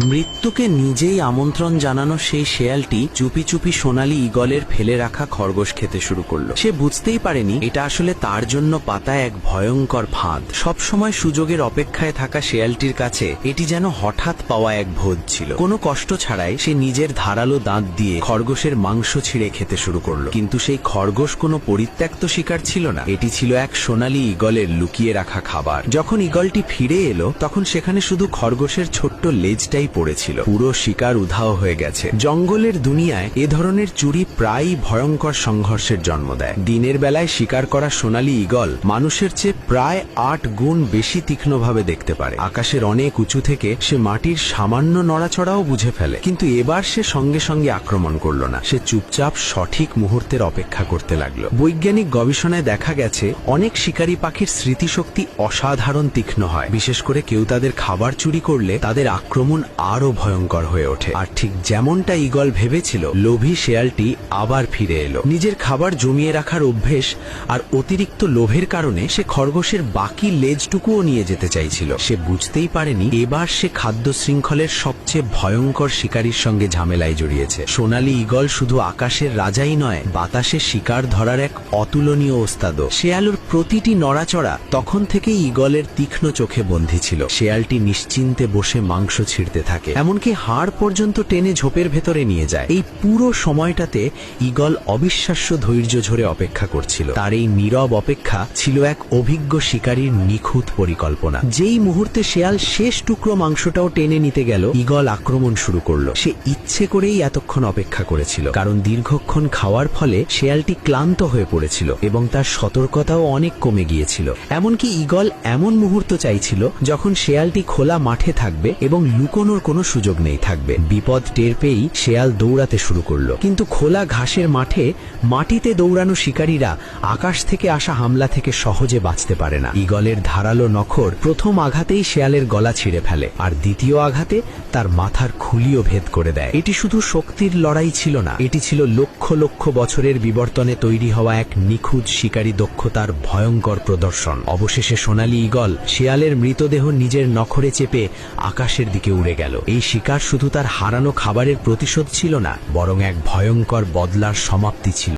মৃত্যুকে নিজেই আমন্ত্রণ জানানো সেই শেয়ালটি চুপি চুপি সোনালী ঈগলের ফেলে রাখা খরগোশ খেতে শুরু করলো। সে বুঝতেই পারেনি এটা আসলে তার জন্য পাতা এক ভয়ঙ্কর ফাঁদ। সবসময় সুযোগের অপেক্ষায় থাকা শেয়ালটির কাছে এটি যেন হঠাৎ পাওয়া এক ভোজ ছিল। কোনো কষ্ট ছাড়াই সে নিজের ধারালো দাঁত দিয়ে খরগোশের মাংস ছিঁড়ে খেতে শুরু করলো। কিন্তু সেই খরগোশ কোনো পরিত্যক্ত শিকার ছিল না, এটি ছিল এক সোনালী ঈগলের লুকিয়ে রাখা খাবার। যখন ঈগলটি ফিরে এলো তখন সেখানে শুধু খরগোশের ছোট্ট লেজটাই পড়েছিল। পুরো শিকার উধাও হয়ে গেছে। জঙ্গলের দুনিয়ায় এ ধরনের চুরি প্রায়ই ভয়ঙ্কর সংঘর্ষের জন্ম দেয়। দিনের বেলায় শিকার করা সোনালী ঈগল মানুষের চেয়ে প্রায় ৮ গুণ বেশি তীক্ষ্ণভাবে দেখতে পারে। আকাশের অনেক উঁচু থেকে সে মাটির সামান্য নড়াচড়াও বুঝে ফেলে। কিন্তু এবার সে সঙ্গে সঙ্গে আক্রমণ করল না। সে চুপচাপ সঠিক মুহূর্তের অপেক্ষা করতে লাগলো। বৈজ্ঞানিক গবেষণায় দেখা গেছে অনেক শিকারী পাখির স্মৃতিশক্তি অসাধারণ তীক্ষ্ণ হয়। বিশেষ করে কেউ তাদের খাবার চুরি করলে তাদের আক্রমণ আরো ভয়ঙ্কর হয়ে ওঠে। আর ঠিক যেমনটা ঈগল ভেবেছিল, লোভী শেয়ালটি আবার ফিরে এলো। নিজের খাবার জমিয়ে রাখার অভ্যেস আর অতিরিক্ত লোভের কারণে সে খরগোশের বাকি লেজটুকুও নিয়ে যেতে চাইছিল। সে বুঝতেই পারেনি এবার সে খাদ্য শৃঙ্খলের সবচেয়ে ভয়ঙ্কর শিকারীর সঙ্গে ঝামেলায় জড়িয়েছে। সোনালী ঈগল শুধু আকাশের রাজাই নয়, বাতাসে শিকার ধরার এক অতুলনীয় ওস্তাদও। শেয়ালের প্রতিটি নড়াচড়া তখন থেকেই ঈগলের তীক্ষ্ণ চোখে বন্দী ছিল। শেয়ালটি নিশ্চিন্তে বসে মাংস ছিঁড়তে থাকে, এমনকি হাড় পর্যন্ত টেনে ঝোপের ভেতরে নিয়ে যায়। এই পুরো সময়টাতে ঈগল অবিশ্বাস্য ধৈর্য ধরে অপেক্ষা করছিল। তার এই নীরব অপেক্ষা ছিল এক অভিজ্ঞ শিকারীর নিখুঁত পরিকল্পনা। যেই মুহূর্তে শেয়াল শেষ টুকরো মাংসটাও টেনে নিতে গেল, ঈগল আক্রমণ শুরু করলো। সে ইচ্ছে করেই এতক্ষণ অপেক্ষা করেছিল, কারণ দীর্ঘক্ষণ খাওয়ার ফলে শেয়ালটি ক্লান্ত হয়ে পড়েছিল এবং তার সতর্কতাও অনেক কমে গিয়েছিল। এমনকি ঈগল এমন মুহূর্ত চাইছিল যখন শেয়ালটি খোলা মাঠে থাকবে এবং লুকোনোর কোনো সুযোগ নেই থাকবে। বিপদ টের পেয়েই শেয়াল দৌড়াতে শুরু করলো। কিন্তু খোলা ঘাসের মাঠে মাটিতে দৌড়ানো শিকারীরা আকাশ থেকে আসা হামলা থেকে সহজে বাঁচতে পারে না। ঈগলের ধারালো নখর প্রথম আঘাতেই শেয়ালের গলা ছিঁড়ে ফেলে, আর দ্বিতীয় আঘাতে তার মাথার খুলিও ভেদ করে দেয়। এটি শুধু শক্তির লড়াই ছিল না, এটি ছিল লক্ষ লক্ষ বছরের বিবর্তনে তৈরি হওয়া এক নিখুঁত শিকারী দক্ষতার ভয়ঙ্কর প্রদর্শন। অবশেষে সোনালী ঈগল শেয়ালের মৃতদেহ নিজের নখরে চেপে আকাশের দিকে উড়ে গেল। এই শিকার শুধু তার হারানো খাবারের প্রতিশোধ ছিল না, বরং এক ভয়ঙ্কর বদলার সমাপ্তি ছিল।